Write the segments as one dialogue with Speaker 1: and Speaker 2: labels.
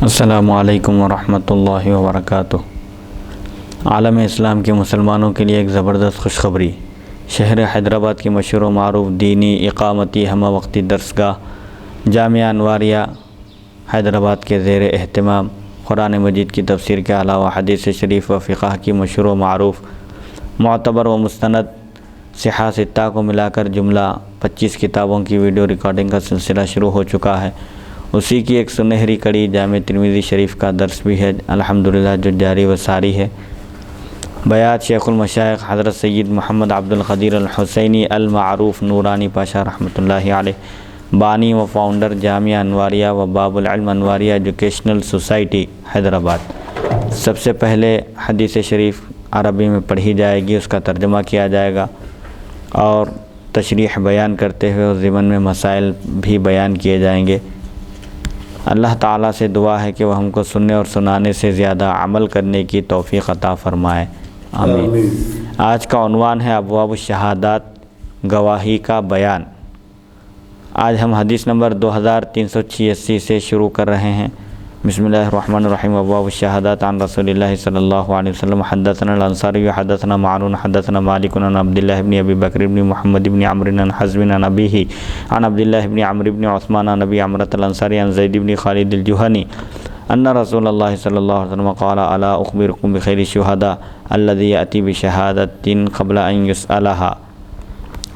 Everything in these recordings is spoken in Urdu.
Speaker 1: السلام علیکم ورحمۃ اللہ وبرکاتہ۔ عالم اسلام کے مسلمانوں کے لیے ایک زبردست خوشخبری۔ شہر حیدرآباد کی مشہور و معروف دینی اقامتی ہمہ وقتی درسگاہ جامعہ انواریہ حیدرآباد کے زیر اہتمام قرآن مجید کی تفسیر کے علاوہ حدیث شریف و فقہ کی مشہور و معروف معتبر و مستند صحاح ستہ کو ملا کر جملہ 25 کتابوں کی ویڈیو ریکارڈنگ کا سلسلہ شروع ہو چکا ہے۔ اسی کی ایک سنہری کڑی جامع ترمذی شریف کا درس بھی ہے الحمدللہ، جو جاری و ساری ہے۔ بیات شیخ المشائخ حضرت سید محمد عبد القدیر الحسینی المعروف نورانی پاشا رحمۃ اللہ علیہ، بانی و فاؤنڈر جامعہ انواریہ و باب العلم انواریہ ایجوکیشنل سوسائٹی حیدرآباد۔ سب سے پہلے حدیث شریف عربی میں پڑھی جائے گی، اس کا ترجمہ کیا جائے گا اور تشریح بیان کرتے ہوئے اس ضمن میں مسائل بھی بیان کیے جائیں گے۔ اللہ تعالیٰ سے دعا ہے کہ وہ ہم کو سننے اور سنانے سے زیادہ عمل کرنے کی توفیق عطا فرمائے، آمین۔ آج کا عنوان ہے ابواب الشہادات، گواہی کا بیان۔ آج ہم حدیث نمبر 2386 سے شروع کر رہے ہیں۔ بسم اللہ الرحمن الرحیم۔ ابواب الشہادات عن رسول اللہ صلی اللہ علیہ وسلم حدثنا الانصاری حدثنا معن حدثنا مالک عن عبد اللہ بن ابی بکر بن محمد بن عمرو عن حزم عن ابیہ عن عبد اللہ بن عمرو بن عثمان عن ابی عمرۃ الانصاری عن زید بن خالد الجہنی ان رسول اللہ صلی اللہ علیہ وسلم قال الا اخبرکم بخیر الشہداء الذی یأتی بشہادۃ قبل ان یسألھا۔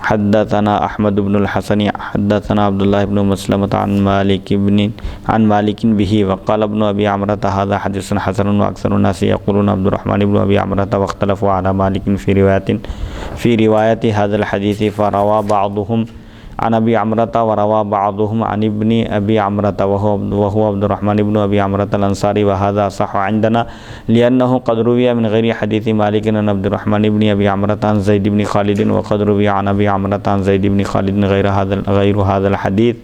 Speaker 1: حدثنا احمد بن الحسن حدثنا عبد الله بن مسلمة عن مالك به وقال ابن ابي عمرة هذا حديث حسن واكثر الناس يقولون عبد الرحمن بن ابي عمرة واختلفوا على مالك في رواية هذا الحديث فروى بعضهم عن ابي عمرة وروى بعضهم عن ابن ابي عمرة وهو عبد الرحمن بن ابي عمرة الانصاري وهذا صح عندنا لانه قد روي من غير حديث مالك عن عبد الرحمن بن ابي عمرة عن زيد بن خالد وقد روي عن ابي عمرة عن زيد بن خالد غير هذا الحديث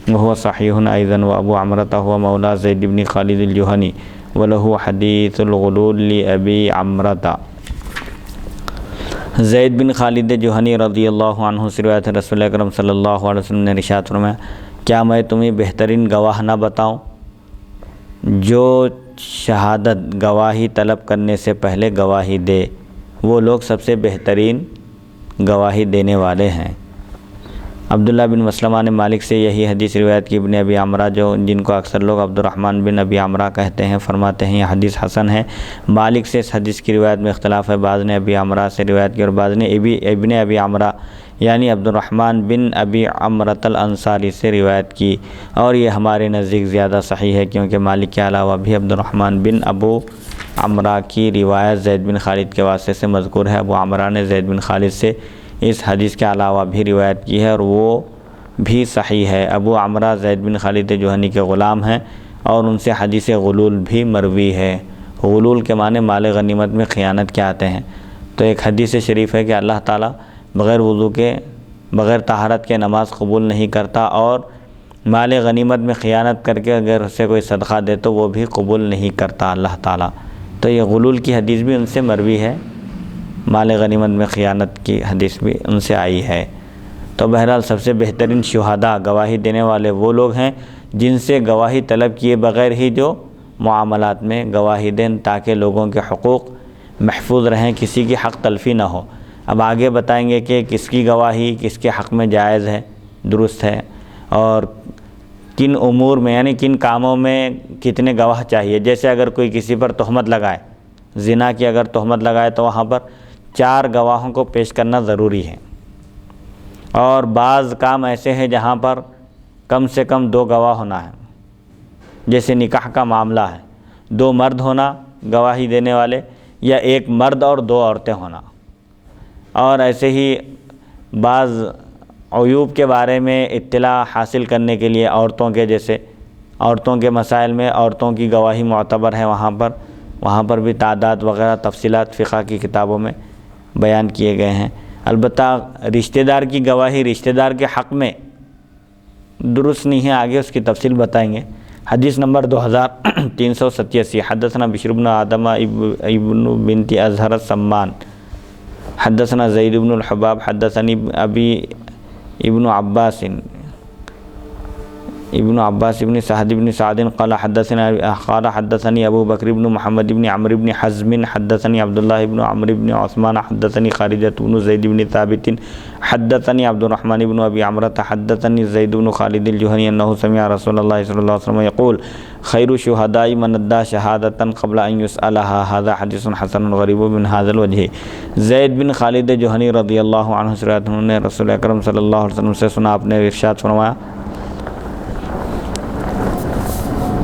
Speaker 1: وهو صحيح ايضا وابو عمرة هو مولى زيد بن خالد الجهني وله حديث الغلول لابي عمرة۔ زید بن خالد جوہنی رضی اللہ عنہ سے روایت ہے، رسول اکرم صلی اللہ علیہ وسلم نے ارشاد فرمایا، کیا میں تمہیں بہترین گواہ نہ بتاؤں جو شہادت گواہی طلب کرنے سے پہلے گواہی دے؟ وہ لوگ سب سے بہترین گواہی دینے والے ہیں۔ عبداللہ بن مسلمہ نے مالک سے یہی حدیث روایت کی۔ ابن ابی عمرہ جن کو اکثر لوگ عبد الرحمن بن ابی عمرہ کہتے ہیں، فرماتے ہیں یہ حدیث حسن ہے۔ مالک سے اس حدیث کی روایت میں اختلاف ہے، بعض نے ابی عمرہ سے روایت کی اور بعض نے ابن ابی عمرہ یعنی عبد الرحمن بن ابی عمرۃ الانصاری سے روایت کی، اور یہ ہمارے نزدیک زیادہ صحیح ہے، کیونکہ مالک کے علاوہ بھی عبد الرحمن بن ابو عمرہ کی روایت زید بن خالد کے واسطے سے مذکور ہے۔ ابو عمرہ نے زید بن خالد سے اس حدیث کے علاوہ بھی روایت کی ہے اور وہ بھی صحیح ہے۔ ابو عمرہ زید بن خالد جوہنی کے غلام ہیں اور ان سے حدیث غلول بھی مروی ہے۔ غلول کے معنی مال غنیمت میں خیانت کے آتے ہیں۔ تو ایک حدیث شریف ہے کہ اللہ تعالیٰ بغیر وضو کے، بغیر طہارت کے نماز قبول نہیں کرتا، اور مال غنیمت میں خیانت کر کے اگر اسے کوئی صدقہ دے تو وہ بھی قبول نہیں کرتا اللہ تعالیٰ۔ تو یہ غلول کی حدیث بھی ان سے مروی ہے، مال غنیمت میں خیانت کی حدیث بھی ان سے آئی ہے۔ تو بہرحال سب سے بہترین شہداء، گواہی دینے والے وہ لوگ ہیں جن سے گواہی طلب کیے بغیر ہی جو معاملات میں گواہی دیں، تاکہ لوگوں کے حقوق محفوظ رہیں، کسی کی حق تلفی نہ ہو۔ اب آگے بتائیں گے کہ کس کی گواہی کس کے حق میں جائز ہے، درست ہے، اور کن امور میں یعنی کن کاموں میں کتنے گواہ چاہیے۔ جیسے اگر کوئی کسی پر تہمت لگائے، زنا کی اگر تہمت لگائے تو وہاں پر 4 گواہوں کو پیش کرنا ضروری ہے، اور بعض کام ایسے ہیں جہاں پر کم سے کم 2 گواہ ہونا ہے۔ جیسے نکاح کا معاملہ ہے، 2 مرد ہونا گواہی دینے والے، یا 1 مرد اور 2 عورتیں ہونا۔ اور ایسے ہی بعض عیوب کے بارے میں اطلاع حاصل کرنے کے لیے عورتوں کے، جیسے عورتوں کے مسائل میں عورتوں کی گواہی معتبر ہے، وہاں پر بھی تعداد وغیرہ تفصیلات فقہ کی کتابوں میں بیان کیے گئے ہیں۔ البتہ رشتہ دار کی گواہی رشتہ دار کے حق میں درست نہیں ہے، آگے اس کی تفصیل بتائیں گے۔ حدیث نمبر 2387۔ حدثنا بشر بن آدم ابن بنت ازہر السمان حدثنا زید بن الحباب حدثنی ابی ابن عباس ابن عباس ابن سعد ابن سعد قال حدثني ابو بکر ابن محمد ابن عمرو ابن حزم حدثني عبد الله ابن عمرو ابن عثمان حدثني خارجة بن زید بن ثابت حدثني عبد الرحمن ابن ابي عمرة حدثني زید بن خالد الجهني انه سمع رسول الله صلى الله عليه وسلم يقول خير الشهداء من ادى شهادة قبل ان يسألها. هذا حدیث حسن غریب من هذا الوجه. زید بن خالد جوہنی رضی اللہ عنہ سے روایت انہوں نے رسول اکرم صلی اللہ علیہ وسلم سے سنا، آپ نے ارشاد فرمایا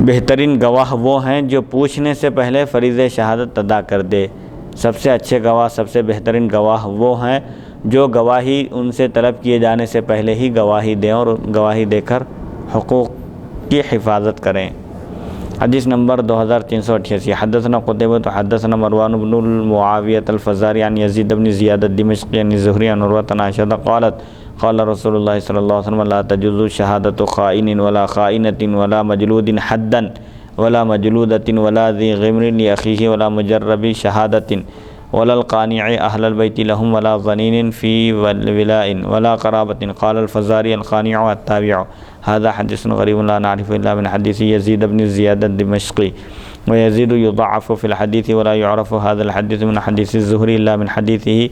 Speaker 1: بہترین گواہ وہ ہیں جو پوچھنے سے پہلے فریضہ شہادت ادا کر دے. سب سے اچھے گواہ، سب سے بہترین گواہ وہ ہیں جو گواہی ان سے طلب کیے جانے سے پہلے ہی گواہی دیں اور گواہی دے کر حقوق کی حفاظت کریں. حدیث نمبر 2388. حدثنا قتيبة حدثنا مروان بن المعاوية الفزاري عن يزيد بن زياد الدمشقي عن الزهري عن عروة عن عائشة قالت قال رسول الله صلى الله عليه وسلم لا تجوز شهادة خائن ولا خائنة ولا مجلود حدا ولا مجلودة ولا ذي غمر لأخيه ولا مجرب شهادة ولا القانع أهل البيت لهم ولا ظنين في ولاء ولا قرابة. قال الفزاري القانع التابع. هذا حديث غريب لا نعرف إلا من حديث يزيد بن زياد الدمشقي ويزيد يضعف في الحديث ولا يعرف هذا الحديث من حديث الزهري إلا من حديثه.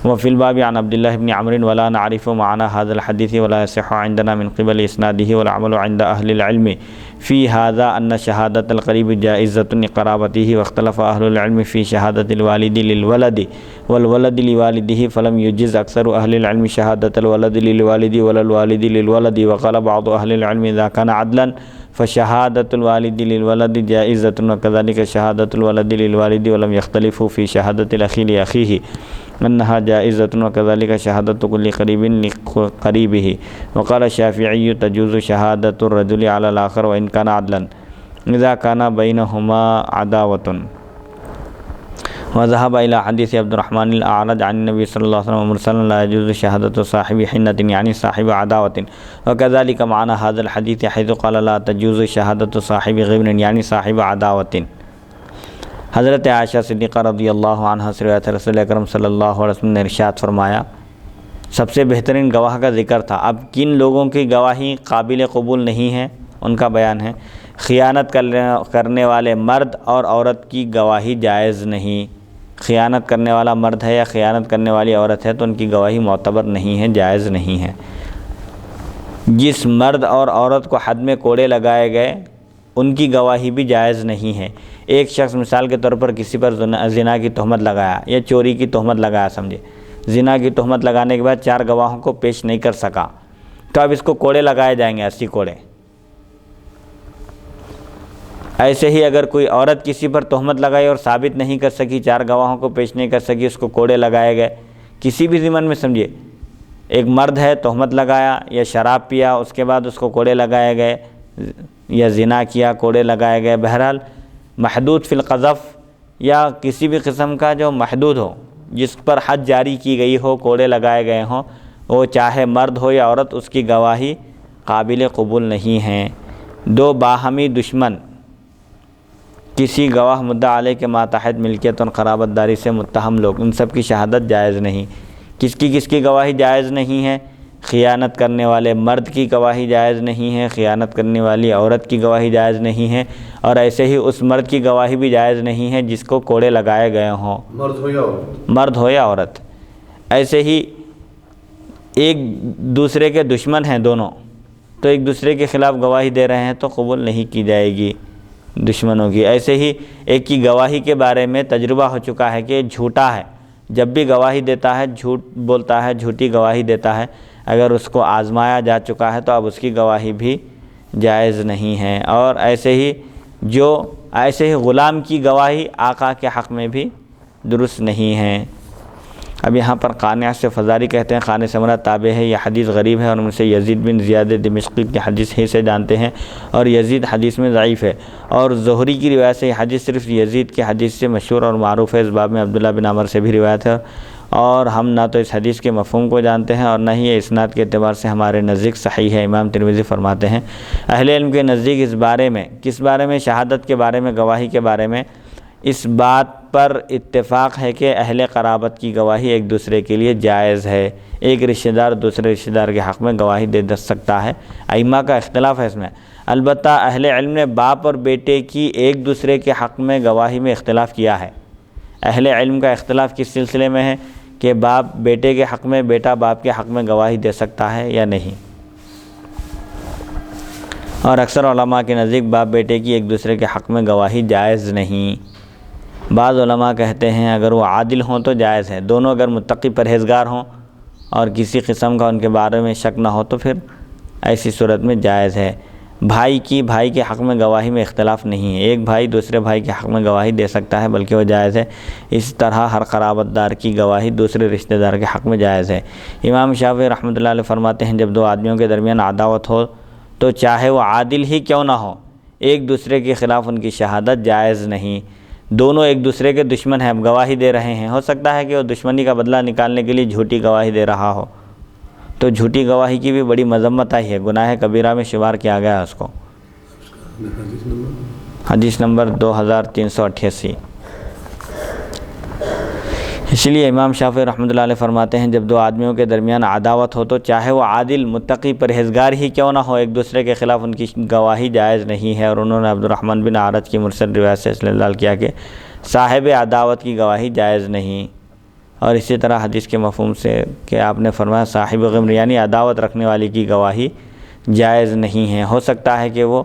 Speaker 1: وفي الباب عن عبد الله بن عمرو ولا نعرف معنى هذا الحديث ولا يصح عندنا من قبل إسناده والعمل عند أهل العلم في هذا أن شهادة القريب جائزة لقرابته. واختلف أهل العلم في شهادة الوالد للولد والولد لوالده فلم يجز أكثر أهل العلم شهادة الولد للوالد ولا الوالد للولد. وقال بعض أهل العلم إذا كان عدلا فشهادة الوالد للولد جائزة وكذلك شهادة الولد للوالد ولم يختلفوا في شهادة الأخي لأخيه أنها جائزة وكذلك شهادة كل قريب لقريبه. وقال الشافعي تجوز شهادة الرجل على الآخر وإن كان عدلا إذا كان بينهما عداوة. وذهب إلى حديث عبد الرحمن الأعرج عن النبي صلى الله عليه وسلم مرسلا لا يجوز شهادة صاحب حنة يعني صاحب عداوة. وكذلك معنى هذا الحديث حيث قال لا تجوز شهادة صاحب غبن يعني صاحب عداوة. حضرت عائشہ صدیقہ رضی اللہ عنہ سے روایت رسول اکرم صلی اللہ علیہ وسلم نے ارشاد فرمایا سب سے بہترین گواہ کا ذکر تھا. اب کن لوگوں کی گواہی قابل قبول نہیں ہے ان کا بیان ہے. خیانت کرنے والے مرد اور عورت کی گواہی جائز نہیں. خیانت کرنے والا مرد ہے یا خیانت کرنے والی عورت ہے تو ان کی گواہی معتبر نہیں ہے، جائز نہیں ہے. جس مرد اور عورت کو حد میں کوڑے لگائے گئے ان کی گواہی بھی جائز نہیں ہے. ایک شخص مثال کے طور پر کسی پر زنا کی تہمت لگایا یا چوری کی تہمت لگایا، سمجھے زنا کی تہمت لگانے کے بعد 4 گواہوں کو پیش نہیں کر سکا تو اب اس کو کوڑے لگائے جائیں گے، 80 کوڑے. ایسے ہی اگر کوئی عورت کسی پر تہمت لگائی اور ثابت نہیں کر سکی، 4 گواہوں کو پیش نہیں کر سکی، اس کو کوڑے لگائے گئے. کسی بھی ضمن میں سمجھیے ایک مرد ہے تہمت لگایا یا شراب پیا اس کے بعد اس کو کوڑے لگائے گئے یا زنا کیا کوڑے لگائے گئے. بہرحال محدود فی القذف یا کسی بھی قسم کا جو محدود ہو جس پر حد جاری کی گئی ہو، کوڑے لگائے گئے ہوں، وہ چاہے مرد ہو یا عورت، اس کی گواہی قابل قبول نہیں ہیں. 2 باہمی دشمن کسی گواہ مدعا علیہ کے ماتحت ملکیت اور قرابت داری سے متہم لوگ، ان سب کی شہادت جائز نہیں. کس کی گواہی جائز نہیں ہے؟ خیانت کرنے والے مرد کی گواہی جائز نہیں ہے، خیانت کرنے والی عورت کی گواہی جائز نہیں ہے، اور ایسے ہی اس مرد کی گواہی بھی جائز نہیں ہے جس کو کوڑے لگائے گئے ہوں، مرد ہو یا عورت. ایسے ہی ایک دوسرے کے دشمن ہیں دونوں، تو ایک دوسرے کے خلاف گواہی دے رہے ہیں تو قبول نہیں کی جائے گی دشمنوں کی. ایسے ہی ایک کی گواہی کے بارے میں تجربہ ہو چکا ہے کہ جھوٹا ہے، جب بھی گواہی دیتا ہے جھوٹ بولتا ہے، جھوٹی گواہی دیتا ہے. اگر اس کو آزمایا جا چکا ہے تو اب اس کی گواہی بھی جائز نہیں ہے. اور ایسے ہی غلام کی گواہی آقا کے حق میں بھی درست نہیں ہے. اب یہاں پر قانع سے فزاری کہتے ہیں، قانع سے مراد تابع ہے، یہ حدیث غریب ہے اور ان سے یزید بن زیاد دمشقی کی حدیث ہی سے جانتے ہیں اور یزید حدیث میں ضعیف ہے. اور زہری کی روایت سے یہ حدیث صرف یزید کی حدیث سے مشہور اور معروف ہے. اس باب میں عبداللہ بن عمر سے بھی روایت ہے اور ہم نہ تو اس حدیث کے مفہوم کو جانتے ہیں اور نہ ہی یہ اسناد کے اعتبار سے ہمارے نزدیک صحیح ہے. امام ترمذی فرماتے ہیں اہل علم کے نزدیک اس بارے میں، کس بارے میں؟ شہادت کے بارے میں، گواہی کے بارے میں اس بات پر اتفاق ہے کہ اہل قرابت کی گواہی ایک دوسرے کے لیے جائز ہے، ایک رشتہ دار دوسرے رشتہ دار کے حق میں گواہی دے سکتا ہے۔ ائمہ کا اختلاف ہے اس میں، البتہ اہل علم نے باپ اور بیٹے کی ایک دوسرے کے حق میں گواہی میں اختلاف کیا ہے۔ اہل علم کا اختلاف کس سلسلے میں ہے کہ باپ بیٹے کے حق میں، بیٹا باپ کے حق میں گواہی دے سکتا ہے یا نہیں، اور اکثر علماء کے نزدیک باپ بیٹے کی ایک دوسرے کے حق میں گواہی جائز نہیں۔ بعض علماء کہتے ہیں اگر وہ عادل ہوں تو جائز ہے، دونوں اگر متقی پرہیزگار ہوں اور کسی قسم کا ان کے بارے میں شک نہ ہو تو پھر ایسی صورت میں جائز ہے۔ بھائی کے حق میں گواہی میں اختلاف نہیں ہے، ایک بھائی دوسرے بھائی کے حق میں گواہی دے سکتا ہے بلکہ وہ جائز ہے۔ اس طرح ہر قرابت دار کی گواہی دوسرے رشتہ دار کے حق میں جائز ہے۔ امام شافعی رحمۃ اللہ علیہ فرماتے ہیں جب دو آدمیوں کے درمیان عداوت ہو تو چاہے وہ عادل ہی کیوں نہ ہو، ایک دوسرے کے خلاف ان کی شہادت جائز نہیں۔ دونوں ایک دوسرے کے دشمن ہیں، اب گواہی دے رہے ہیں، ہو سکتا ہے کہ وہ دشمنی کا بدلہ نکالنے کے لیے جھوٹی گواہی دے رہا ہو، تو جھوٹی گواہی کی بھی بڑی مذمت آئی ہے، گناہ کبیرہ میں شمار کیا گیا ہے اس کو۔ حدیث نمبر 2388۔ اس لیے امام شافعی رحمۃ اللہ علیہ فرماتے ہیں جب دو آدمیوں کے درمیان عداوت ہو تو چاہے وہ عادل متقی پرہیزگار ہی کیوں نہ ہو، ایک دوسرے کے خلاف ان کی گواہی جائز نہیں ہے۔ اور انہوں نے عبدالرحمن بن عارج کی مرسل روایت سے استدلال کیا کہ صاحب عداوت کی گواہی جائز نہیں، اور اسی طرح حدیث کے مفہوم سے کہ آپ نے فرمایا صاحب غمر یعنی عداوت رکھنے والی کی گواہی جائز نہیں ہے، ہو سکتا ہے کہ وہ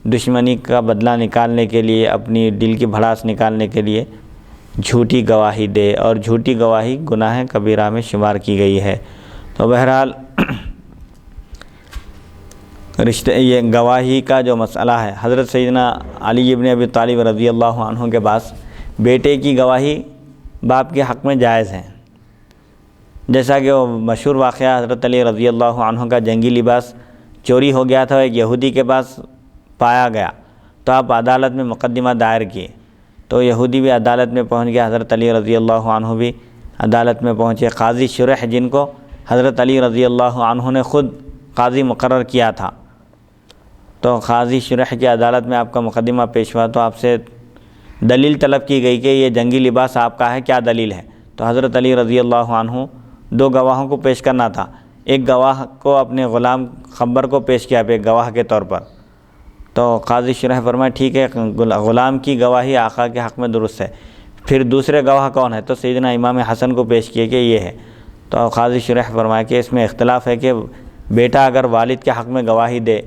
Speaker 1: دشمنی کا بدلہ نکالنے کے لیے، اپنی دل کی بھڑاس نکالنے کے لیے جھوٹی گواہی دے، اور جھوٹی گواہی گناہ کبیرہ میں شمار کی گئی ہے۔ تو بہرحال یہ گواہی کا جو مسئلہ ہے، حضرت سیدنا علی ابن ابی طالب رضی اللہ عنہ کے پاس بیٹے کی گواہی باپ کے حق میں جائز ہے، جیسا کہ وہ مشہور واقعہ حضرت علی رضی اللہ عنہ کا جنگی لباس چوری ہو گیا تھا، ایک یہودی کے پاس پایا گیا تو آپ عدالت میں مقدمہ دائر کیے، تو یہودی بھی عدالت میں پہنچ گیا، حضرت علی رضی اللہ عنہ بھی عدالت میں پہنچے۔ قاضی شرح جن کو حضرت علی رضی اللہ عنہ نے خود قاضی مقرر کیا تھا، تو قاضی شرح کی عدالت میں آپ کا مقدمہ پیش ہوا تو آپ سے دلیل طلب کی گئی کہ یہ جنگی لباس آپ کا ہے، کیا دلیل ہے؟ تو حضرت علی رضی اللہ عنہ دو گواہوں کو پیش کرنا تھا، ایک گواہ کو اپنے غلام خبر کو پیش کیا ایک گواہ کے طور پر، تو قاضی شرح فرمایا ٹھیک ہے، غلام کی گواہی آقا کے حق میں درست ہے، پھر دوسرے گواہ کون ہے؟ تو سیدنا امام حسن کو پیش کیے کہ یہ ہے، تو قاضی شرح فرمایا کہ اس میں اختلاف ہے کہ بیٹا اگر والد کے حق میں گواہی دے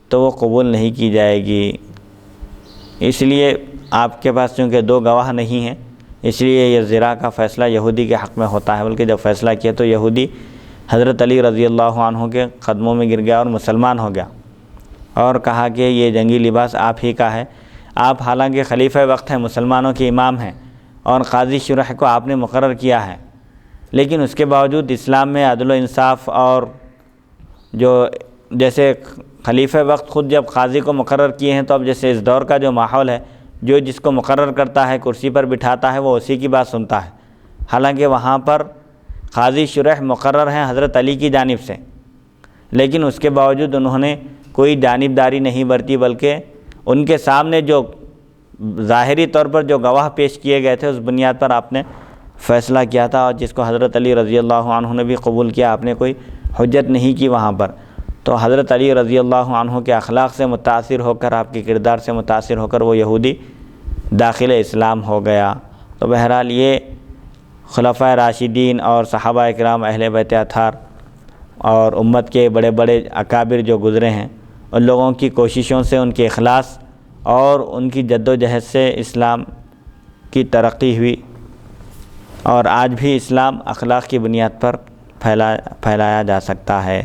Speaker 1: تو وہ قبول نہیں کی جائے گی، اس لیے آپ کے پاس چونکہ دو گواہ نہیں ہیں اس لیے یہ زرا کا فیصلہ یہودی کے حق میں ہوتا ہے، بلکہ جب فیصلہ کیا تو یہودی حضرت علی رضی اللہ عنہ کے قدموں میں گر گیا اور مسلمان ہو گیا، اور کہا کہ یہ جنگی لباس آپ ہی کا ہے۔ آپ حالانکہ خلیفہ وقت ہیں، مسلمانوں کے امام ہیں، اور قاضی شرح کو آپ نے مقرر کیا ہے، لیکن اس کے باوجود اسلام میں عدل و انصاف اور جو جیسے خلیفہ وقت خود جب قاضی کو مقرر کیے ہیں تو اب جیسے اس دور کا جو ماحول ہے، جو جس کو مقرر کرتا ہے کرسی پر بٹھاتا ہے وہ اسی کی بات سنتا ہے، حالانکہ وہاں پر قاضی شرح مقرر ہیں حضرت علی کی جانب سے، لیکن اس کے باوجود انہوں نے کوئی جانبداری نہیں برتی، بلکہ ان کے سامنے جو ظاہری طور پر جو گواہ پیش کیے گئے تھے اس بنیاد پر آپ نے فیصلہ کیا تھا، اور جس کو حضرت علی رضی اللہ عنہ نے بھی قبول کیا، آپ نے کوئی حجت نہیں کی وہاں پر۔ تو حضرت علی رضی اللہ عنہ کے اخلاق سے متاثر ہو کر، آپ کے کردار سے متاثر ہو کر وہ یہودی داخل اسلام ہو گیا۔ تو بہرحال یہ خلفائے راشدین اور صحابہ اکرام اہل بیت اطہار اور امت کے بڑے بڑے اکابر جو گزرے ہیں، ان لوگوں کی کوششوں سے، ان کے اخلاص اور ان کی جد و جہد سے اسلام کی ترقی ہوئی، اور آج بھی اسلام اخلاق کی بنیاد پر پھیلایا جا سکتا ہے۔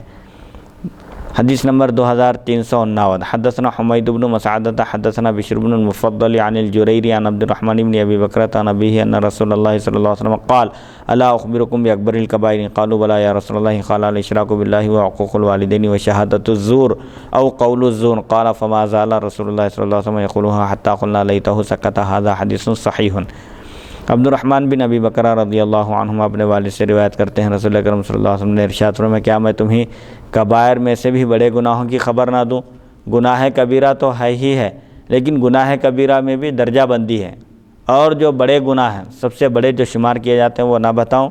Speaker 1: حدیث نمبر 2359۔ حدثنا حمید بن مسعدۃ حدثنا بشر بن المفضل عن الجریری عن عبد الرحمن بن ابی بکرۃ عن ابیہ ان رسول اللہ صلی اللہ علیہ وسلم قال الا اخبرکم باکبر الکبائر قالوا بلی یا رسول اللہ قال الاشراک باللہ وعقوق الوالدین وشہادۃ الزور او قول الزور قال فما زال رسول اللہ صلی اللہ علیہ وسلم یقولها حتى قلنا لیتہ سکت هذا حدیث صحیح۔ عبد الرحمن بن ابی بکرہ رضی اللہ عنہما اپنے والد سے روایت کرتے ہیں رسول اکرم صلی اللہ علیہ وسلم نے ارشاد فرمایا کیا میں تمہیں کبائر میں سے بھی بڑے گناہوں کی خبر نہ دوں؟ گناہ کبیرہ تو ہے ہی ہے، لیکن گناہ کبیرہ میں بھی درجہ بندی ہے، اور جو بڑے گناہ ہیں سب سے بڑے جو شمار کیے جاتے ہیں وہ نہ بتاؤں؟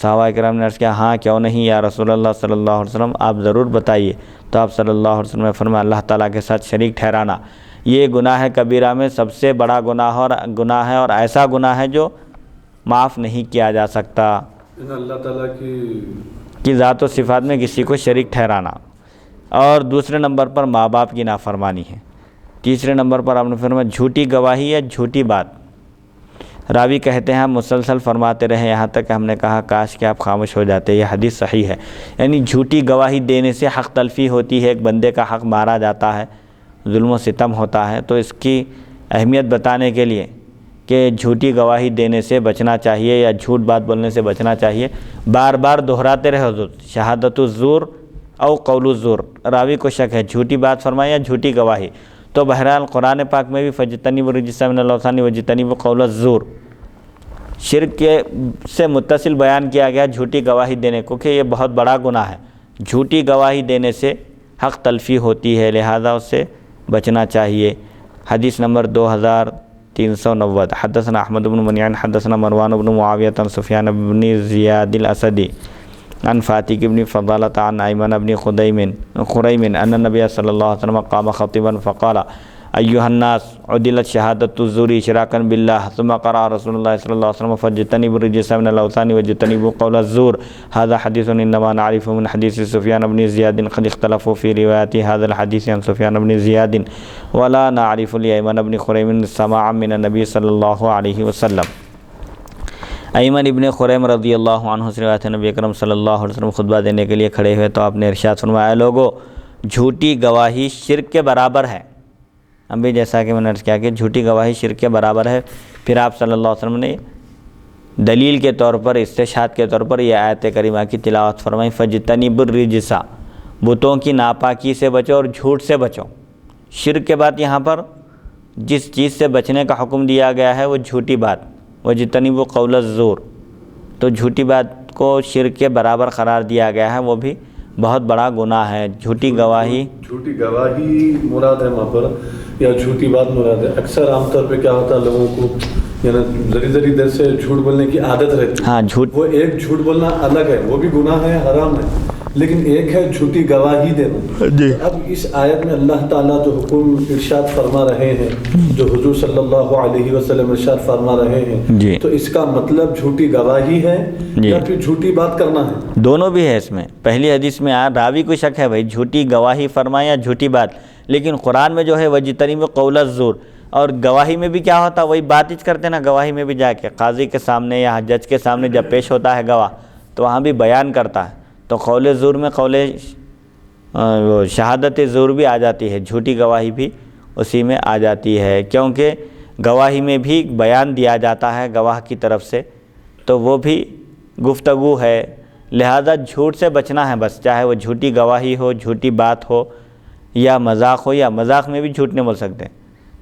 Speaker 1: صحابہ کرام نے عرض کیا ہاں کیوں نہیں یا رسول اللہ صلی اللہ علیہ وسلم، آپ ضرور بتائیے۔ تو آپ صلی اللہ علیہ وسلم نے فرمایا اللہ تعالیٰ کے ساتھ شریک ٹھہرانا، یہ گناہ کبیرہ میں سب سے بڑا گناہ ہے اور ایسا گناہ ہے جو معاف نہیں کیا جا سکتا۔
Speaker 2: اللہ تعالیٰ
Speaker 1: کی ذات و صفات میں کسی کو شریک ٹھہرانا۔ اور دوسرے نمبر پر ماں باپ کی نافرمانی ہے۔ تیسرے نمبر پر آپ نے فرمایا جھوٹی گواہی یا جھوٹی بات۔ راوی کہتے ہیں ہم مسلسل فرماتے رہے یہاں تک کہ ہم نے کہا کاش کہ آپ خاموش ہو جاتے، یہ حدیث صحیح ہے۔ یعنی جھوٹی گواہی دینے سے حق تلفی ہوتی ہے، ایک بندے کا حق مارا جاتا ہے، ظلم و ستم ہوتا ہے۔ تو اس کی اہمیت بتانے کے لیے کہ جھوٹی گواہی دینے سے بچنا چاہیے یا جھوٹ بات بولنے سے بچنا چاہیے۔ بار بار دہراتے رہے حضور شہادت الزور او قول الزور، راوی کو شک ہے جھوٹی بات فرمائی یا جھوٹی گواہی۔ تو بہرحال قرآن پاک میں بھی فَاجْتَنِبُوا الرِّجْسَ مِنَ الْأَوْثَانِ وَاجْتَنِبُوا قَوْلَ الزُّورِ شرک سے متصل بیان کیا گیا جھوٹی گواہی دینے کو کہ یہ بہت بڑا گناہ ہے، جھوٹی گواہی دینے سے حق تلفی ہوتی ہے، لہذا اس سے بچنا چاہیے۔ حدیث نمبر 2390 حدثنا احمد بن منیع حدثنا مروان بن معاویہ عن سفیان بن زیاد الاسدی عن فاتق بن فضالۃ عن ایمن بن خریم ان النبی صلی اللہ علیہ وسلم قام خطیبا فقال ایها الناس عدلت شهادة الزور اشراكا بالله ثم قرأ رسول الله صلى الله عليه وسلم فاجتنبوا الرجس من الاوثان واجتنبوا قول الزور هذا حديث انما نعرفه من حديث سفيان بن زياد قد اختلفوا في روایت هذا الحديث عن سفيان بن زياد ولا نعرف لأيمن بن خریم سماعا من النبي صلی اللہ علیہ وسلم۔ ایمن ابن خریم رضی اللہ عنہ سے روایت ہے نبی اکرم صلی اللہ علیہ وسلم خطبہ دینے کے لیے کھڑے ہوئے تو آپ نے ارشاد فرمایا لوگو جھوٹی گواہی شرک کے برابر ہے۔ ہم بھی جیسا کہ میں نے عرض کیا کہ جھوٹی گواہی شرک کے برابر ہے۔ پھر آپ صلی اللہ علیہ وسلم نے دلیل کے طور پر استشہاد کے طور پر یہ آیت کریمہ کی تلاوت فرمائی فَاجْتَنِبُوا الرِّجْسَ بتوں کی ناپاکی سے بچو اور جھوٹ سے بچو۔ شرک کے بعد یہاں پر جس چیز سے بچنے کا حکم دیا گیا ہے وہ جھوٹی بات، وَاجْتَنِبُوا قَوْلَ الزُّورِ تو جھوٹی بات کو شرک کے برابر قرار دیا گیا ہے، وہ بھی بہت بڑا گناہ ہے۔ جھوٹی گواہی
Speaker 2: مراد ہے وہاں پر یا جھوٹی بات مراد ہے؟ اکثر عام طور پہ کیا ہوتا ہے لوگوں کو یعنی ذری دیر سے جھوٹ بولنے کی عادت رہتی ہے۔
Speaker 1: ہاں جھوٹ،
Speaker 2: وہ ایک جھوٹ بولنا الگ ہے، وہ بھی گناہ ہے، حرام ہے، لیکن ایک ہے جھوٹی گواہی دینا۔ اب اس آیت میں اللہ تعالیٰ جو حکم ارشاد فرما رہے ہیں، جو حضور صلی اللہ علیہ وسلم ارشاد فرما رہے ہیں، تو اس کا مطلب جھوٹی گواہی ہے یا پھر جھوٹی بات کرنا ہے؟
Speaker 1: دونوں بھی ہے اس میں۔ پہلی حدیث میں راوی کو شک ہے بھائی جھوٹی گواہی فرمائے یا جھوٹی بات، لیکن قرآن میں جو ہے وَاجْتَنِبُوا قَوْلَ الزُّورِ اور گواہی میں بھی کیا ہوتا ہے وہی بات ہی کرتے نا، گواہی میں بھی جا کے قاضی کے سامنے یا جج کے سامنے جب پیش ہوتا ہے گواہ تو وہاں بھی بیان کرتا ہے، تو قول زور میں قول شہادت زور بھی آ جاتی ہے، جھوٹی گواہی بھی اسی میں آ جاتی ہے، کیونکہ گواہی میں بھی بیان دیا جاتا ہے گواہ کی طرف سے، تو وہ بھی گفتگو ہے، لہذا جھوٹ سے بچنا ہے بس، چاہے وہ جھوٹی گواہی ہو، جھوٹی بات ہو یا مذاق ہو، یا مذاق میں بھی جھوٹ نہیں بول سکتے۔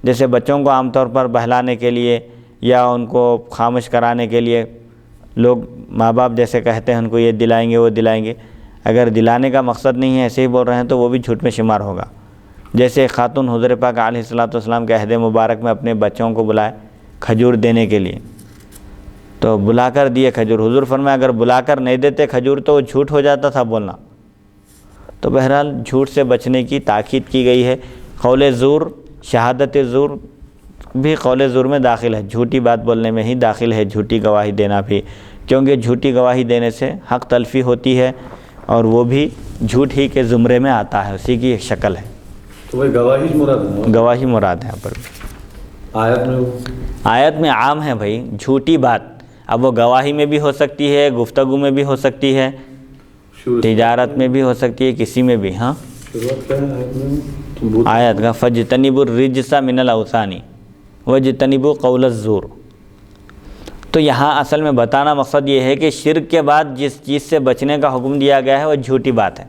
Speaker 1: جیسے بچوں کو عام طور پر بہلانے کے لیے یا ان کو خاموش کرانے کے لیے لوگ ماں باپ جیسے کہتے ہیں ان کو یہ دلائیں گے وہ دلائیں گے، اگر دلانے کا مقصد نہیں ہے ایسے ہی بول رہے ہیں تو وہ بھی جھوٹ میں شمار ہوگا۔ جیسے ایک خاتون حضور پاک علیہ الصلوۃ والسلام کے عہد مبارک میں اپنے بچوں کو بلائے کھجور دینے کے لیے، تو بلا کر دیے کھجور، حضور فرمایا اگر بلا کر نہیں دیتے کھجور تو وہ جھوٹ ہو جاتا تھا بولنا۔ تو بہرحال جھوٹ سے بچنے کی تاکید کی گئی ہے۔ قول زور، شہادت زور بھی قول زور میں داخل ہے، جھوٹی بات بولنے میں ہی داخل ہے، جھوٹی گواہی دینا بھی، کیونکہ جھوٹی گواہی دینے سے حق تلفی ہوتی ہے اور وہ بھی جھوٹ ہی کے زمرے میں آتا ہے، اسی کی ایک شکل ہے۔
Speaker 2: تو وہ گواہی مراد ہے؟
Speaker 1: گواہی مراد ہے یہاں پر۔ آیت میں عام ہے بھائی جھوٹی بات، اب وہ گواہی میں بھی ہو سکتی ہے، گفتگو میں بھی ہو سکتی ہے، تجارت میں بھی ہو سکتی ہے، کسی میں بھی۔ ہاں آیت کا فَاجْتَنِبُوا الرِّجْسَ مِنَ الْأَوْثَانِ وَاجْتَنِبُوا قَوْلَ الزُّورِ، تو یہاں اصل میں بتانا مقصد یہ ہے کہ شرک کے بعد جس چیز سے بچنے کا حکم دیا گیا ہے وہ جھوٹی بات ہے۔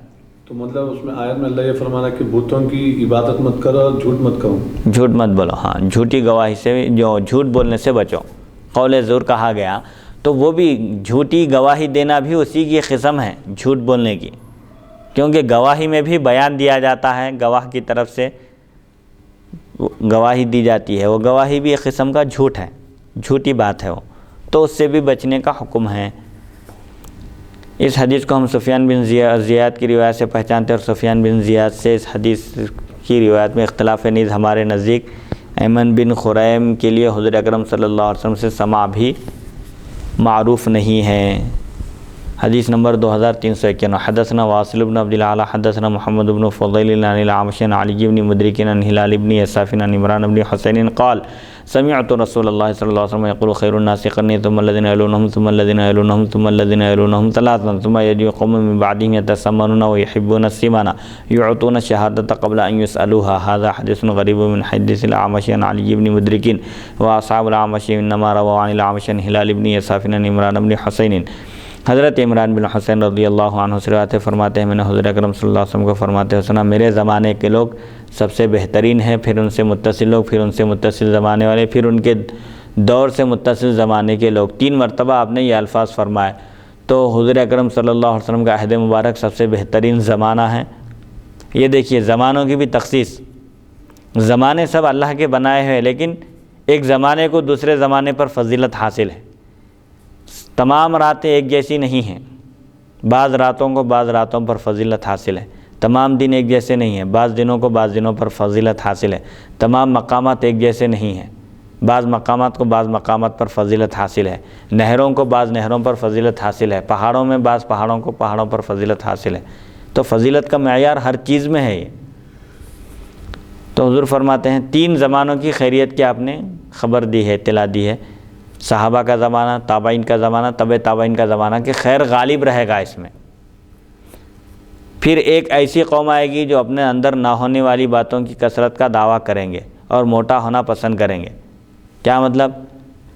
Speaker 2: تو مطلب اس میں آیت میں اللہ یہ فرمانا کہ بتوں کی عبادت مت کرو اور جھوٹ مت کہو،
Speaker 1: جھوٹ مت بولو، ہاں جھوٹی گواہی سے، جو جھوٹ بولنے سے بچو، قول زور کہا گیا، تو وہ بھی جھوٹی گواہی دینا بھی اسی کی قسم ہے جھوٹ بولنے کی، کیونکہ گواہی میں بھی بیان دیا جاتا ہے، گواہ کی طرف سے گواہی دی جاتی ہے، وہ گواہی بھی ایک قسم کا جھوٹ ہے، جھوٹی بات ہے وہ، تو اس سے بھی بچنے کا حکم ہے۔ اس حدیث کو ہم سفیان بن زیاد کی روایت سے پہچانتے ہیں، اور سفیان بن زیاد سے اس حدیث کی روایت میں اختلاف ہے۔ نیز ہمارے نزدیک ایمن بن خریم کے لیے حضور اکرم صلی اللہ علیہ وسلم سے سماع بھی معروف نہیں ہے۔ حدیث نمبر 2351، حدثنا واصل بن عبد الاعلی حدثنا محمد بن فضیل عن الاعمش عن علی بن مدرک عن ہلال بن یساف عن عمران بن حسین قال سمعت رسول اللہ صلی اللہ علیہ وسلم يقول خیر الناس قرنی ثم الذين يلونهم ثم الذين يلونهم ثم الذين يلونهم ثلاثا ثم يجيء قوم من بعدهم يتسمنون ويحبون السمن يعطون الشهادة قبل أن يسألوها۔ هذا حديث غريب من حديث الأعمش عن علي بن مدرك، وأصحاب الأعمش إنما رووا عن الأعمش عن هلال بن يساف عن عمران بن حسین۔ حضرت عمران بن حسین رضی اللہ عنہ سے روایت فرماتے ہیں، میں نے حضور اکرم صلی اللہ علیہ وسلم کو فرماتے ہوئے سنا، میرے زمانے کے لوگ سب سے بہترین ہیں، پھر ان سے متصل لوگ، پھر ان سے متصل زمانے والے، پھر ان کے دور سے متصل زمانے کے لوگ۔ 3 مرتبہ آپ نے یہ الفاظ فرمائے، تو حضور اکرم صلی اللہ علیہ وسلم کا عہد مبارک سب سے بہترین زمانہ ہے۔ یہ دیکھیے زمانوں کی بھی تخصیص، زمانے سب اللہ کے بنائے ہوئے، لیکن ایک زمانے کو دوسرے زمانے پر فضیلت حاصل ہے۔ تمام راتیں ایک جیسی نہیں ہیں، بعض راتوں کو بعض راتوں پر فضیلت حاصل ہے۔ تمام دن ایک جیسے نہیں ہیں، بعض دنوں کو بعض دنوں پر فضیلت حاصل ہے۔ تمام مقامات ایک جیسے نہیں ہیں، بعض مقامات کو بعض مقامات پر فضیلت حاصل ہے۔ نہروں کو بعض نہروں پر فضیلت حاصل ہے، پہاڑوں میں بعض پہاڑوں کو پہاڑوں پر فضیلت حاصل ہے۔ تو فضیلت کا معیار ہر چیز میں ہے۔ یہ تو حضور فرماتے ہیں 3 زمانوں کی خیریت کی آپ نے خبر دی ہے، اطلاع دی ہے، صحابہ کا زمانہ، تابعین کا زمانہ، تبع تابعین کا زمانہ، کہ خیر غالب رہے گا اس میں۔ پھر ایک ایسی قوم آئے گی جو اپنے اندر نہ ہونے والی باتوں کی کثرت کا دعویٰ کریں گے اور موٹا ہونا پسند کریں گے۔ کیا مطلب؟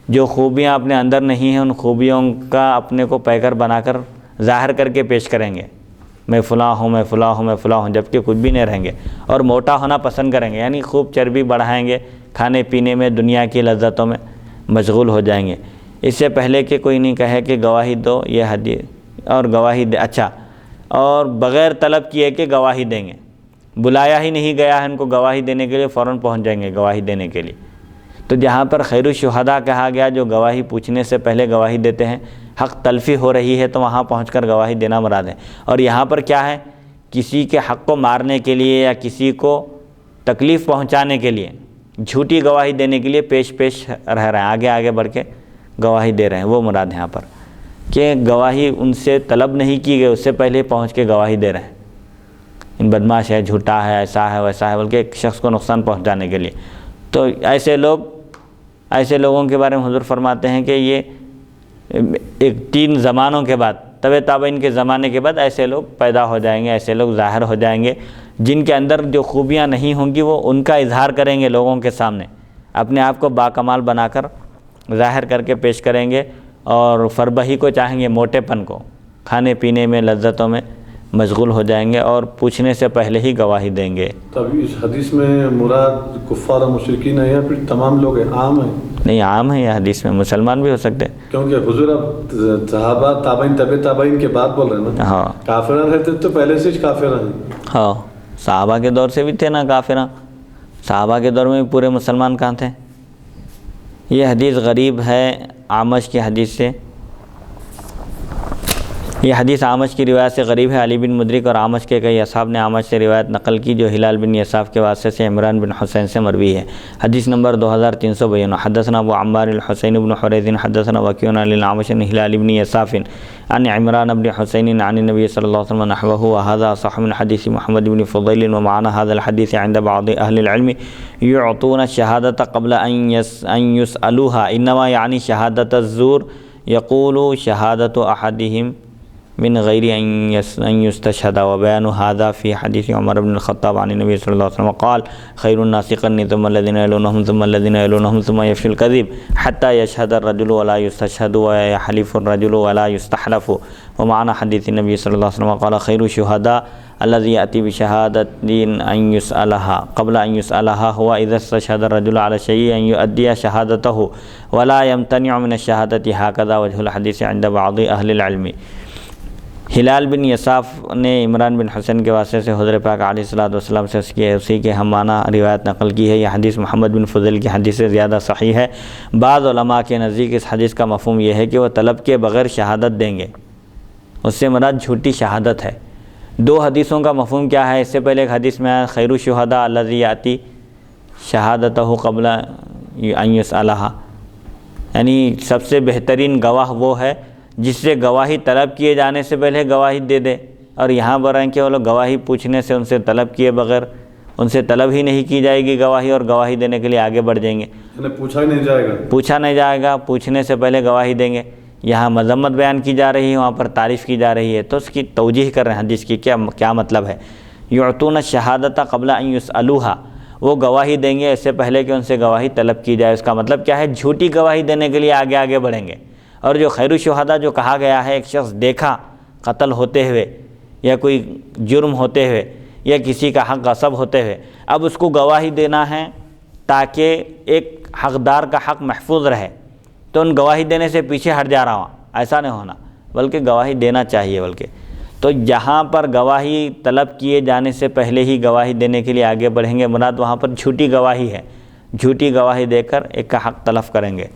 Speaker 1: جو خوبیاں اپنے اندر نہیں ہیں ان خوبیوں کا اپنے کو پیکر بنا کر ظاہر کر کے پیش کریں گے، میں فلاں ہوں، میں فلاں ہوں، میں فلاں ہوں، جبکہ کچھ بھی نہیں رہیں گے، اور موٹا ہونا پسند کریں گے، یعنی خوب چربی بڑھائیں گے، کھانے پینے میں، دنیا کی لذتوں میں مشغول ہو جائیں گے۔ اس سے پہلے کہ کوئی نہیں کہے کہ گواہی دو، یہ حدیث اور گواہی دے، اچھا، اور بغیر طلب کیے کہ گواہی دیں گے، بلایا ہی نہیں گیا ہے ان کو گواہی دینے کے لیے، فوراً پہنچ جائیں گے گواہی دینے کے لیے۔ تو جہاں پر خیر الشہداء کہا گیا، جو گواہی پوچھنے سے پہلے گواہی دیتے ہیں، حق تلفی ہو رہی ہے تو وہاں پہنچ کر گواہی دینا مراد ہے۔ اور یہاں پر کیا ہے؟ کسی کے حق کو مارنے کے لیے یا کسی کو تکلیف پہنچانے کے لیے، جھوٹی گواہی دینے کے لیے پیش رہ رہے ہیں، آگے آگے بڑھ کے گواہی دے رہے ہیں، وہ مراد ہے یہاں پر، کہ گواہی ان سے طلب نہیں کی گئی، اس سے پہلے پہنچ کے گواہی دے رہے ہیں، ان بدماش ہے، جھوٹا ہے، ایسا ہے ویسا ہے، بلکہ ایک شخص کو نقصان پہنچانے کے لیے۔ تو ایسے لوگوں کے بارے میں حضور فرماتے ہیں کہ یہ 3 زمانوں کے بعد، تبع تابعین کے زمانے کے بعد ایسے لوگ پیدا ہو جائیں گے، ایسے لوگ ظاہر ہو جائیں گے، جن کے اندر جو خوبیاں نہیں ہوں گی وہ ان کا اظہار کریں گے لوگوں کے سامنے، اپنے آپ کو باکمال بنا کر ظاہر کر کے پیش کریں گے، اور فربہی کو چاہیں گے، موٹے پن کو، کھانے پینے میں، لذتوں میں مشغول ہو جائیں گے، اور پوچھنے سے پہلے ہی گواہی دیں گے۔
Speaker 2: تو ابھی اس حدیث میں مراد کفار و مشرکین ہے یا پھر تمام لوگ ہیں، عام ہیں؟
Speaker 1: نہیں، عام ہے یہ حدیث میں، مسلمان بھی ہو سکتے ہیں،
Speaker 2: کیونکہ حضور اب صحابہ تابعین تبع تابعین کے بعد بول رہے ہیں نا۔
Speaker 1: ہاں،
Speaker 2: کافران رہتے تو پہلے سے کافران ہیں۔
Speaker 1: ہاں، صحابہ کے دور سے بھی تھے نا کافراں، صحابہ کے دور میں بھی پورے مسلمان کہاں تھے۔ یہ حدیث غریب ہے اعمش کی حدیث سے، یہ حدیث اعمش کی روایت سے غریب ہے۔ علی بن مدرک اور اعمش کے کئی اصحاب نے اعمش سے روایت نقل کی جو ہلال بن یساف کے واسطے سے عمران بن حسین سے مروی ہے۔ حدیث نمبر 2352، حدثنا ابو عمار الحسین بن حریث حدثنا وکیع عن الاعمش عن ہلال بن یساف عن عمران بن حسین عن النبی صلی اللہ علیہ وسلم نحوه وهذا صح من حدیث محمد بن فضیل ومعنى هذا الحديث عند بعض اهل العلم يعطون الشهادة قبل ان يسألوها، انما يعني شهادة الزور، يقول شهادة احدهم من غیر ان یستشہد، وبیان هذا فی حدیث عمر بن الخطاب عن النبی صلی اللہ علیہ وسلم قال خیر الناس قرنی ثم الذین یلونهم ثم الذین یلونهم ثم یفشی الکذب حتی یشہد الرجل ولا یستشہد ویحلف الرجل ولا یستحلف، ومعنى حدیث النبی صلی اللہ علیہ وسلم قال خیر الشہداء الذي یأتی بشہادۃ ان یسألها قبل ان یسألها هو اذا استشہد الرجل على شیء ان یؤدی شہادته ولا یمتنع من الشہادۃ، هكذا وجه الحدیث عند بعض اہل العلم۔ ہلال بن یصاف نے عمران بن حسین کے واسطے سے حضور پاک علیہ الصلوۃ والسلام سے اسی کے ہم معنی روایت نقل کی ہے۔ یہ حدیث محمد بن فضیل کی حدیث سے زیادہ صحیح ہے۔ بعض علماء کے نزدیک اس حدیث کا مفہوم یہ ہے کہ وہ طلب کے بغیر شہادت دیں گے، اس سے مراد جھوٹی شہادت ہے۔ دو حدیثوں کا مفہوم کیا ہے؟ اس سے پہلے ایک حدیث میں آیا خیر الشہداء الذی یاتی شہادتہ قبل ان یسألہ، یعنی سب سے بہترین گواہ وہ ہے جس سے گواہی طلب کیے جانے سے پہلے گواہی دے دے، اور یہاں پر ہیں کہ وہ لوگ گواہی پوچھنے سے ان سے طلب کیے بغیر ان سے طلب ہی نہیں کی جائے گی گواہی، اور گواہی دینے کے لیے آگے بڑھ جائیں گے،
Speaker 2: پوچھا نہیں جائے گا،
Speaker 1: پوچھنے سے پہلے گواہی دیں گے۔ یہاں مذمت بیان کی جا رہی ہے، وہاں پر تعریف کی جا رہی ہے، تو اس کی توجیح کر رہے ہیں حدیث کی کیا مطلب ہے۔ یعطون الشہادۃ قبل ان یسألوہا، وہ گواہی دیں گے اس سے پہلے کہ ان سے گواہی طلب کی جائے۔ اس کا مطلب کیا ہے؟ جھوٹی گواہی دینے کے لیے آگے بڑھیں گے۔ اور جو خیر الشہداء جو کہا گیا ہے، ایک شخص دیکھا قتل ہوتے ہوئے یا کوئی جرم ہوتے ہوئے یا کسی کا حق غصب ہوتے ہوئے، اب اس کو گواہی دینا ہے تاکہ ایک حقدار کا حق محفوظ رہے، تو ان گواہی دینے سے پیچھے ہٹ جا رہا ہوں، ایسا نہیں ہونا، بلکہ گواہی دینا چاہیے۔ بلکہ تو جہاں پر گواہی طلب کیے جانے سے پہلے ہی گواہی دینے کے لیے آگے بڑھیں گے، مراد وہاں پر جھوٹی گواہی ہے، جھوٹی گواہی دے کر ایک کا حق تلف کریں گے۔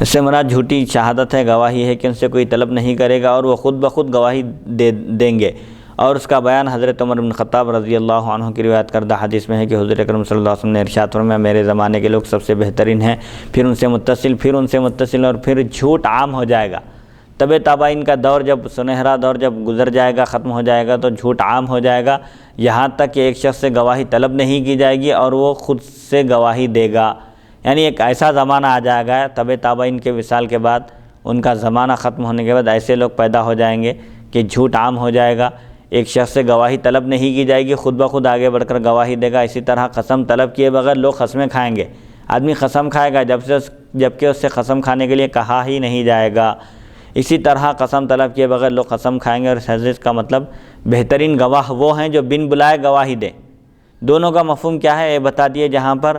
Speaker 1: اس سے مراد جھوٹی شہادت ہے، گواہی ہے کہ ان سے کوئی طلب نہیں کرے گا اور وہ خود بخود گواہی دیں گے۔ اور اس کا بیان حضرت عمر بن خطاب رضی اللہ عنہ کی روایت کردہ حدیث میں ہے کہ حضور اکرم صلی اللہ علیہ وسلم نے ارشاد فرمایا میرے زمانے کے لوگ سب سے بہترین ہیں، پھر ان سے متصل اور پھر جھوٹ عام ہو جائے گا۔ تبع تابعین کا دور جب سنہرا دور جب گزر جائے گا، ختم ہو جائے گا، تو جھوٹ عام ہو جائے گا، یہاں تک کہ ایک شخص سے گواہی طلب نہیں کی جائے گی اور وہ خود سے گواہی دے گا۔ یعنی ایک ایسا زمانہ آ جائے گا تبع تابعین کے وصال کے بعد، ان کا زمانہ ختم ہونے کے بعد ایسے لوگ پیدا ہو جائیں گے کہ جھوٹ عام ہو جائے گا، ایک شخص سے گواہی طلب نہیں کی جائے گی، خود بخود آگے بڑھ کر گواہی دے گا۔ اسی طرح قسم طلب کیے بغیر لوگ قسمیں کھائیں گے، آدمی قسم کھائے گا جبکہ اس سے قسم کھانے کے لیے کہا ہی نہیں جائے گا۔ اسی طرح قسم طلب کیے بغیر لوگ قسم کھائیں گے، اور اس حدیث کا مطلب بہترین گواہ وہ ہیں جو بن بلائے گواہی دیں۔ دونوں کا مفہوم کیا ہے یہ بتا دیے۔ جہاں پر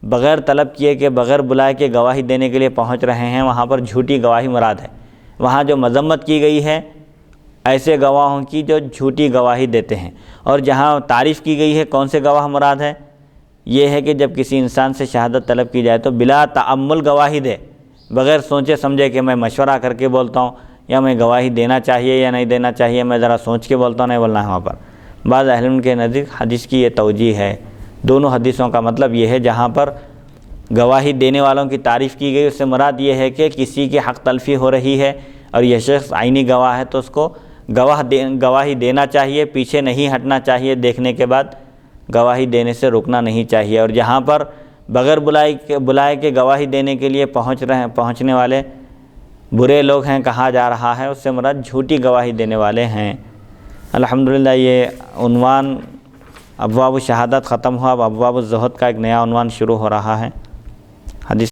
Speaker 1: بغیر طلب کیے کہ بغیر بلائے کے گواہی دینے کے لیے پہنچ رہے ہیں، وہاں پر جھوٹی گواہی مراد ہے۔ وہاں جو مذمت کی گئی ہے ایسے گواہوں کی جو جھوٹی گواہی دیتے ہیں، اور جہاں تعریف کی گئی ہے کون سے گواہ مراد ہے، یہ ہے کہ جب کسی انسان سے شہادت طلب کی جائے تو بلا تعمل گواہی دے، بغیر سوچے سمجھے کہ میں مشورہ کر کے بولتا ہوں یا میں گواہی دینا چاہیے یا نہیں دینا چاہیے، میں ذرا سوچ کے بولتا ہوں، نہیں بولنا ہے وہاں پر۔ بعض اہل علم کے نزدیک حدیث کی یہ توجیہ ہے۔ دونوں حدیثوں کا مطلب یہ ہے، جہاں پر گواہی دینے والوں کی تعریف کی گئی اس سے مراد یہ ہے کہ کسی کی حق تلفی ہو رہی ہے اور یہ شخص عینی گواہ ہے تو اس کو گواہی دینا چاہیے، پیچھے نہیں ہٹنا چاہیے، دیکھنے کے بعد گواہی دینے سے رکنا نہیں چاہیے۔ اور جہاں پر بغیر بلائے کے گواہی دینے کے لیے پہنچنے والے برے لوگ ہیں، کہا جا رہا ہے، اس سے مراد جھوٹی گواہی دینے والے ہیں۔ الحمدللہ یہ عنوان ابواب الشہادت ختم ہوا، اب ابواب الزہد کا ایک نیا عنوان شروع ہو رہا ہے۔ حدیث